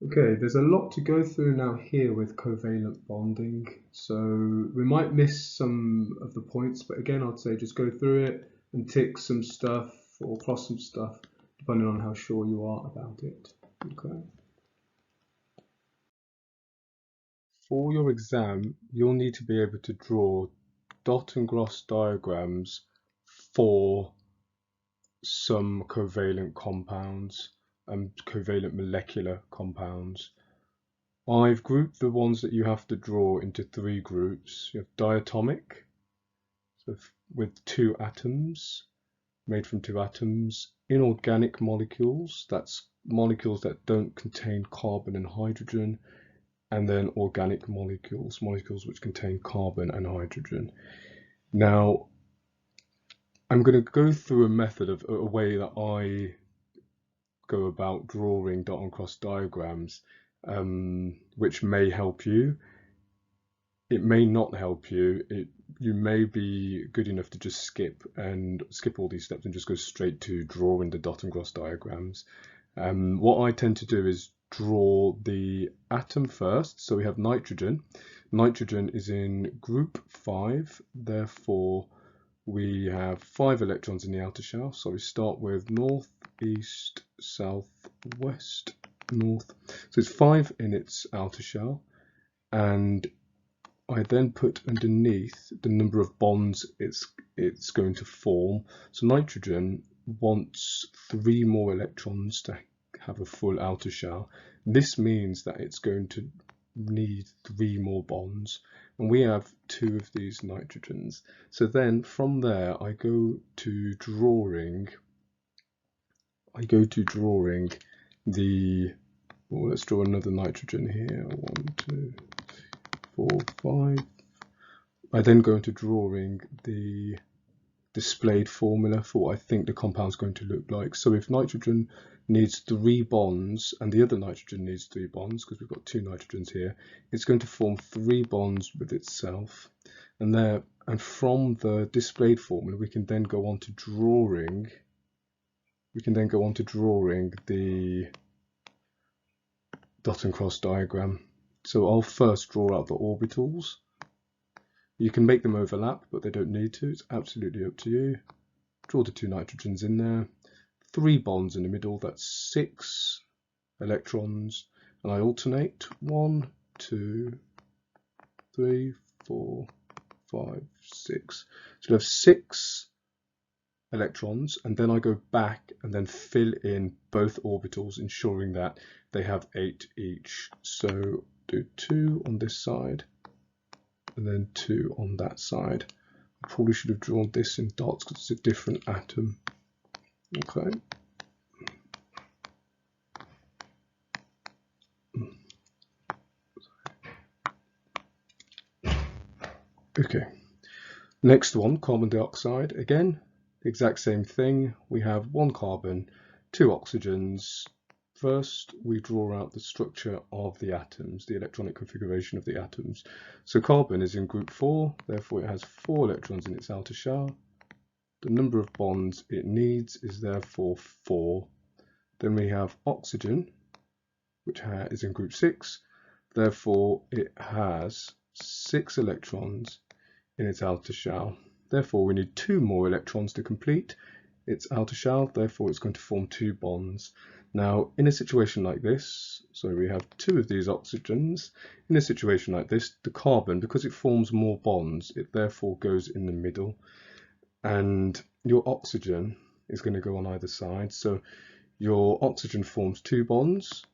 Okay, there's a lot to go through now here with covalent bonding, so we might miss some of the points, but again, I'd say just go through it and tick some stuff or cross some stuff, depending on how sure you are about it. Okay. For your exam, you'll need to be able to draw dot and cross diagrams for some covalent compounds and covalent molecular compounds. I've grouped the ones that you have to draw into three groups. You have diatomic, so with two atoms, made from two atoms. Inorganic molecules, that's molecules that don't contain carbon and hydrogen. And then organic molecules, molecules which contain carbon and hydrogen. Now, I'm going to go through a method of a way that I go about drawing dot and cross diagrams, which may help you. It may not help you. You may be good enough to just skip all these steps and just go straight to drawing the dot and cross diagrams. What I tend to do is draw the atom first. So we have nitrogen. Nitrogen is in group 5, therefore we have 5 electrons in the outer shell. So we start with north, east, south, west, north. So it's 5 in its outer shell, and I then put underneath the number of bonds it's going to form. So nitrogen wants 3 more electrons to have a full outer shell. This means that it's going to need 3 more bonds, and we have 2 of these nitrogens. So then from there I go to drawing the, well, let's draw another nitrogen here. 1, 2, 4, 5. I then go into drawing the displayed formula for what I think the compound's going to look like. So if nitrogen needs 3 bonds and the other nitrogen needs 3 bonds, because we've got 2 nitrogens here, it's going to form 3 bonds with itself. And from the displayed formula, we can then go on to drawing. The dot and cross diagram. So I'll first draw out the orbitals. You can make them overlap, but they don't need to. It's absolutely up to you. Draw the 2 nitrogens in there. 3 bonds in the middle, that's 6 electrons. And I alternate 1, 2, 3, 4, 5, 6. So we have 6 electrons, and then I go back and then fill in both orbitals, ensuring that they have 8 each. So do 2 on this side, and then 2 on that side. I probably should have drawn this in dots because it's a different atom. Okay. Okay. Next one, carbon dioxide. Again, the exact same thing. We have 1 carbon, 2 oxygens. First, we draw out the structure of the atoms, the electronic configuration of the atoms. So carbon is in group 4, therefore it has 4 electrons in its outer shell. The number of bonds it needs is therefore 4. Then we have oxygen, which is in group 6, therefore it has 6 electrons in its outer shell. Therefore we need 2 more electrons to complete its outer shell, therefore it's going to form 2 bonds. Now in a situation like this, so we have 2 of these oxygens, in a situation like this, the carbon, because it forms more bonds, it therefore goes in the middle, and your oxygen is going to go on either side. So your oxygen forms 2 bonds,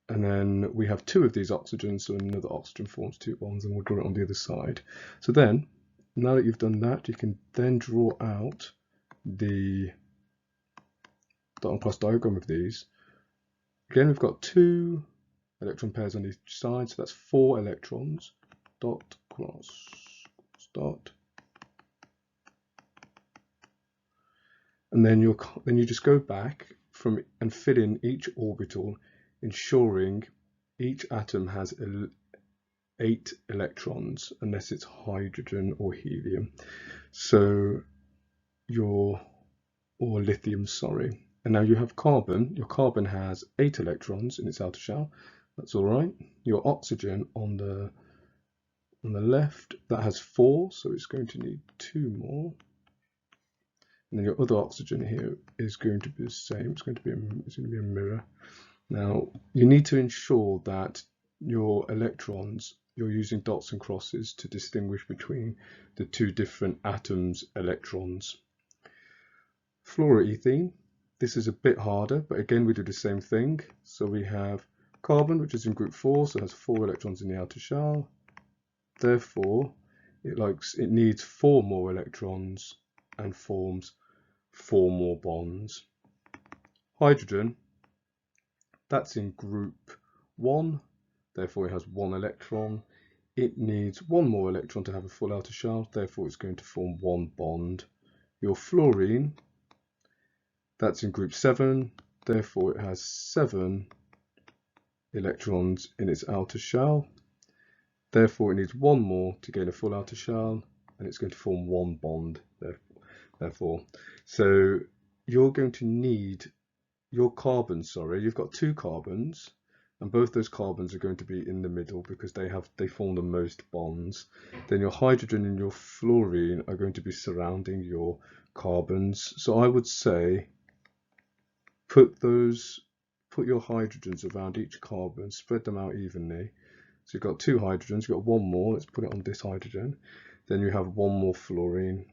and then we have 2 of these oxygens, so another oxygen forms 2 bonds, and we'll draw it on the other side. So then, now that you've done that, you can then draw out the dot and cross diagram of these. Again, we've got 2 electron pairs on each side, so that's 4 electrons. Dot, cross, dot. And then you just go back and fill in each orbital, ensuring each atom has 8 electrons unless it's hydrogen or helium. So or lithium, sorry. And now you have carbon. Your carbon has 8 electrons in its outer shell. That's all right. Your oxygen on the left, that has 4, so it's going to need 2 more. And then your other oxygen here is going to be the same. It's going to be a mirror. Now you need to ensure that your electrons, you're using dots and crosses to distinguish between the two different atoms' electrons. Fluoroethene, this is a bit harder, but again we do the same thing. So we have carbon, which is in group 4, so it has 4 electrons in the outer shell. Therefore, it needs 4 more electrons and forms 4 more bonds. Hydrogen, that's in group 1, therefore it has 1 electron. It needs 1 more electron to have a full outer shell, therefore it's going to form 1 bond. Your fluorine, that's in group 7, therefore it has 7 electrons in its outer shell. Therefore it needs 1 more to gain a full outer shell, and it's going to form 1 bond, therefore. So you're going to need your carbon, you've got 2 carbons, and both those carbons are going to be in the middle because they form the most bonds. Then your hydrogen and your fluorine are going to be surrounding your carbons. So I would say put your hydrogens around each carbon, spread them out evenly. So you've got 2 hydrogens, you've got 1 more, let's put it on this hydrogen. Then you have 1 more fluorine,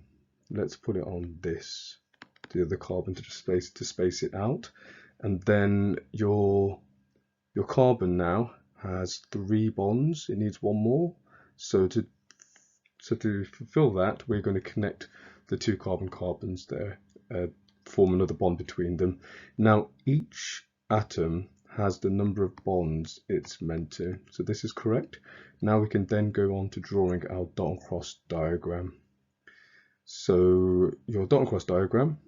let's put it on this, the other carbon to space it out. And then your carbon now has 3 bonds, it needs 1 more. So to fulfill that, we're going to connect the 2 carbons there, form another bond between them. Now each atom has the number of bonds it's meant to, so this is correct. Now we can then go on to drawing our dot and cross diagram. So your dot and cross diagram,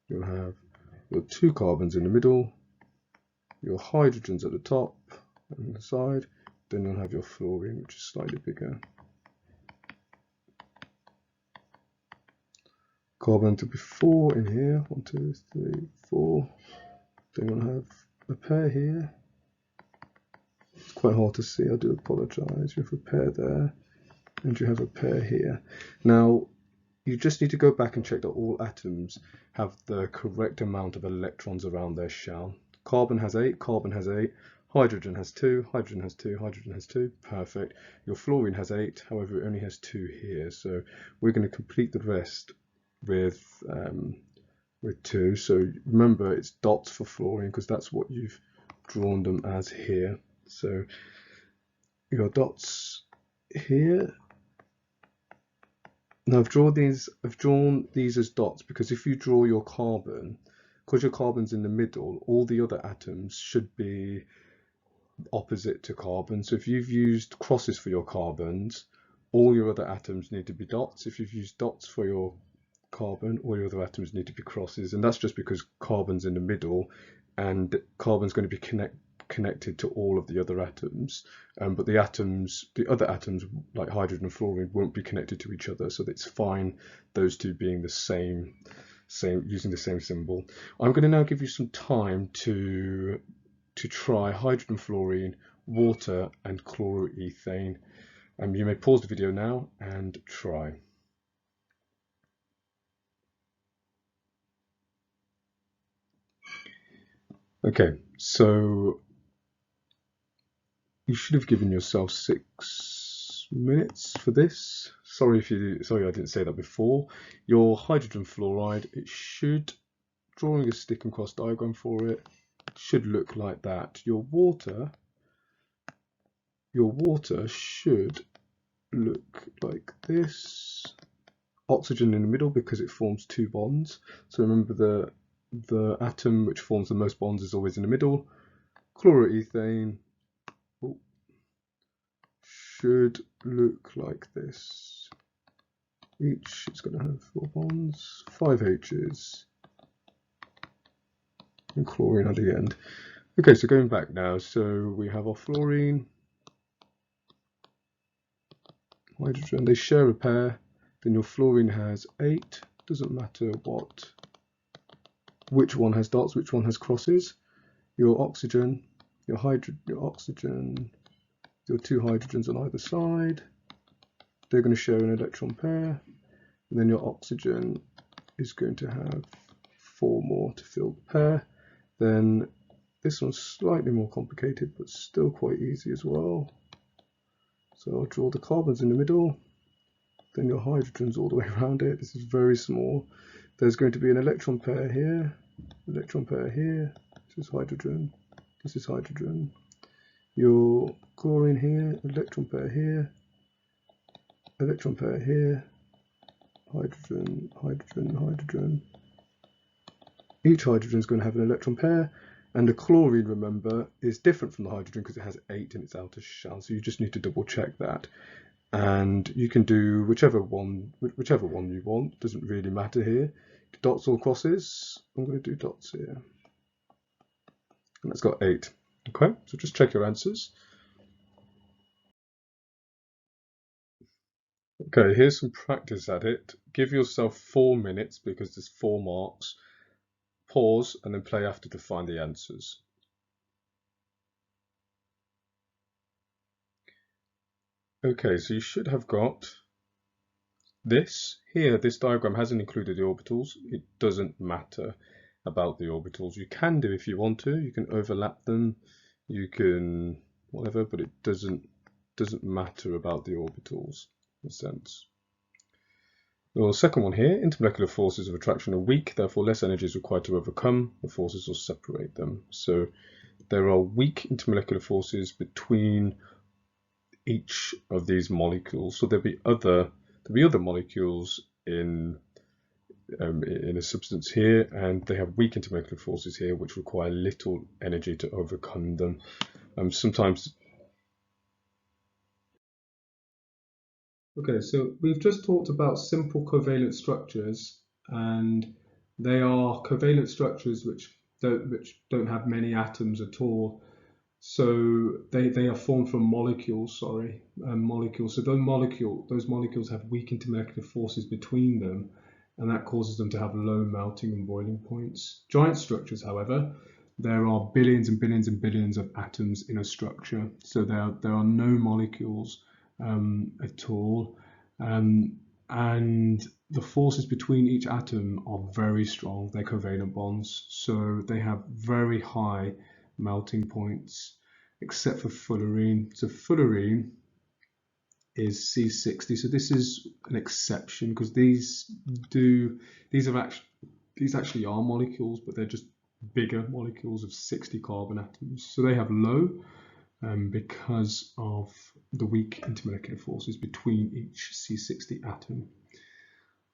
you'll have your 2 carbons in the middle, your hydrogens at the top and the side, then you'll have your fluorine, which is slightly bigger. Carbon to be 4 in here, 1, 2, 3, 4. Then you'll have a pair here. It's quite hard to see, I do apologise. You have a pair there, and you have a pair here. Now, you just need to go back and check that all atoms have the correct amount of electrons around their shell. Carbon has 8, carbon has 8, hydrogen has 2, hydrogen has 2, hydrogen has 2, perfect. Your fluorine has 8, however it only has 2 here, so we're going to complete the rest with 2. So remember, it's dots for fluorine because that's what you've drawn them as here. So your dots here. Now I've drawn these as dots because if you draw your carbon, because your carbon's in the middle, all the other atoms should be opposite to carbon. So if you've used crosses for your carbons, all your other atoms need to be dots. If you've used dots for your carbon, all your other atoms need to be crosses, and that's just because carbon's in the middle and carbon's going to be connected to all of the other atoms, but the other atoms like hydrogen and fluorine won't be connected to each other, so it's fine those two being the same using the same symbol. I'm going to now give you some time to try hydrogen, fluorine, water and chloroethane. You may pause the video now and try. Okay, so you should have given yourself 6 minutes for this. Sorry I didn't say that before. Your hydrogen fluoride, it should, drawing a stick and cross diagram for it, should look like that. Your water should look like this. Oxygen in the middle because it forms 2 bonds. So remember the atom which forms the most bonds is always in the middle. Chloroethane should look like this. Each is going to have 4 bonds, 5 H's, and chlorine at the end. Okay, so going back now, so we have our fluorine, hydrogen, they share a pair. Then your fluorine has 8, doesn't matter what which one has dots, which one has crosses. Your oxygen, your oxygen, your two hydrogens on either side, they're going to share an electron pair, and then your oxygen is going to have 4 more to fill the pair. Then this one's slightly more complicated, but still quite easy as well. So I'll draw the carbons in the middle, then your hydrogens all the way around it. This is very small. There's going to be an electron pair here, electron pair here. This is hydrogen, this is hydrogen. Your chlorine here, electron pair here, electron pair here, hydrogen, hydrogen, hydrogen. Each hydrogen is going to have an electron pair, and the chlorine, remember, is different from the hydrogen because it has 8 in its outer shell, so you just need to double check that. And you can do whichever one you want, doesn't really matter here. Dots or crosses, I'm going to do dots here. And that's got 8. Okay, so just check your answers. Okay, here's some practice at it. Give yourself 4 minutes because there's 4 marks. Pause and then play after to find the answers. Okay, so you should have got this here. This diagram hasn't included the orbitals. It doesn't matter about the orbitals. You can do if you want to. You can overlap them. You can whatever, but it doesn't matter about the orbitals in a sense. The second one here, intermolecular forces of attraction are weak, therefore less energy is required to overcome the forces or separate them. So there are weak intermolecular forces between each of these molecules. So there'll be other molecules in a substance here, and they have weak intermolecular forces here, which require little energy to overcome them. Sometimes. Okay, so we've just talked about simple covalent structures, and they are covalent structures which don't have many atoms at all. So they are formed from molecules, molecules. So those molecules have weak intermolecular forces between them, and that causes them to have low melting and boiling points. Giant structures, however, there are billions and billions and billions of atoms in a structure, so there are no molecules at all, and the forces between each atom are very strong. They're covalent bonds, so they have very high melting points, except for fullerene. So fullerene is C60. So this is an exception because these actually are molecules, but they're just bigger molecules of 60 carbon atoms. So they have low because of the weak intermolecular forces between each C60 atom.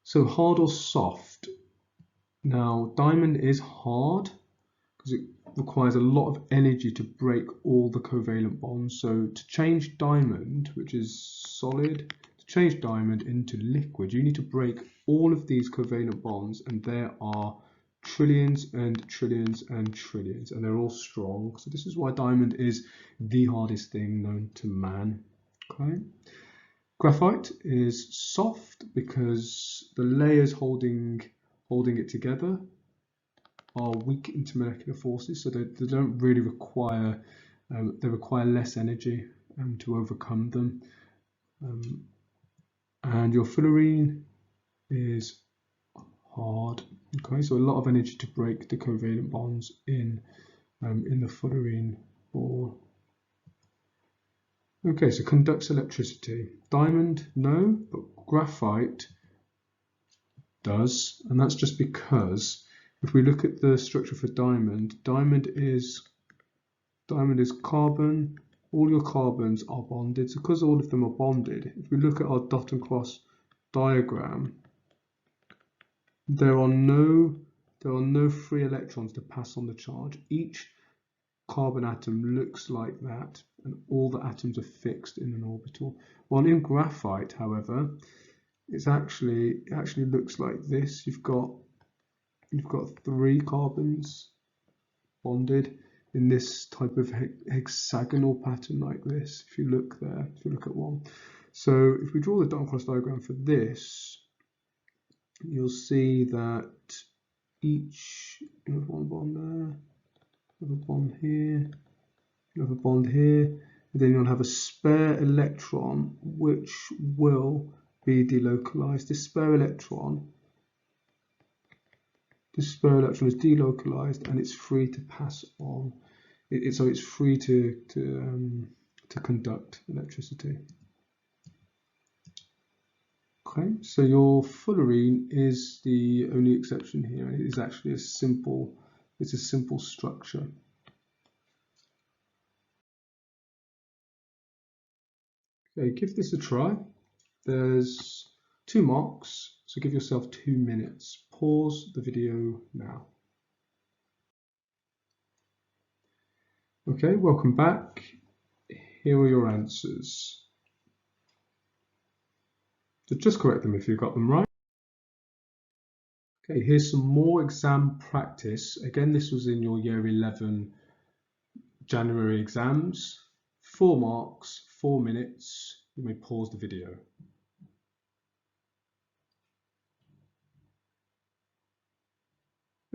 So hard or soft? Now diamond is hard because it requires a lot of energy to break all the covalent bonds. So to change diamond, which is solid, to change diamond into liquid, you need to break all of these covalent bonds, and there are trillions and trillions and trillions, and they're all strong. So this is why diamond is the hardest thing known to man. Okay. Graphite is soft because the layers holding it together are weak intermolecular forces, so they don't really require, they require less energy to overcome them. And your fullerene is hard. Okay, so a lot of energy to break the covalent bonds in the fullerene ball. Okay, so conducts electricity. Diamond, no, but graphite does, and that's just because if we look at the structure for diamond, diamond is carbon. All your carbons are bonded. So because all of them are bonded, if we look at our dot and cross diagram, there are no free electrons to pass on the charge. Each carbon atom looks like that, and all the atoms are fixed in an orbital. While in graphite, however, it actually looks like this. You've got 3 carbons bonded in this type of hexagonal pattern like this. If you look there, if you look at one. So if we draw the dot and cross diagram for this, you'll see that each, another one bond there, another bond here, another bond here, and then you'll have a spare electron which will be delocalized. This spare electron is delocalized and it's free to pass on. So it's free to conduct electricity. Okay, so your fullerene is the only exception here, and it is actually it's a simple structure. Okay, give this a try. There's 2 marks, so give yourself 2 minutes. Pause the video now. Okay, welcome back. Here are your answers. So just correct them if you got them right. Okay, here's some more exam practice. Again, this was in your year 11 January exams. 4 marks, 4 minutes. You may pause the video.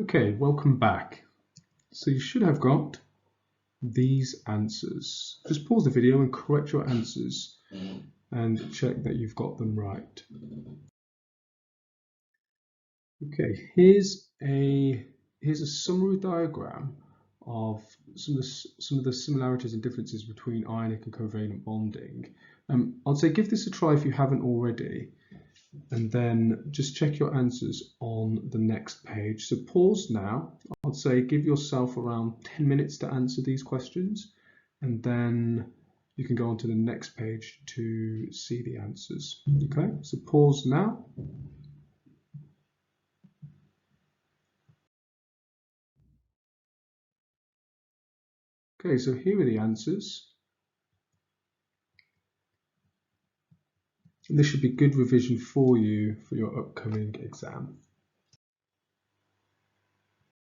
Okay, welcome back. So you should have got these answers. Just pause the video and correct your answers and check that you've got them right. Okay, here's a summary diagram of some of the similarities and differences between ionic and covalent bonding. I'd say give this a try if you haven't already, and then just check your answers on the next page. So pause now. I'd say give yourself around 10 minutes to answer these questions, and then you can go on to the next page to see the answers. Okay, so pause now. Okay, so here are the answers. And this should be good revision for you for your upcoming exam.